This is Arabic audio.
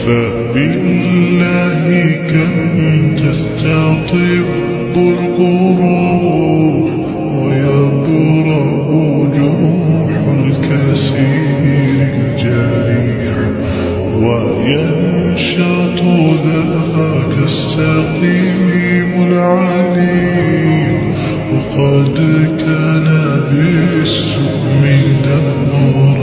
فبالله كم تستطب القروح ويبرأ جروح الكثير الجريح وينشط ذاك السقيم العليم وقد كان بالسؤم دمر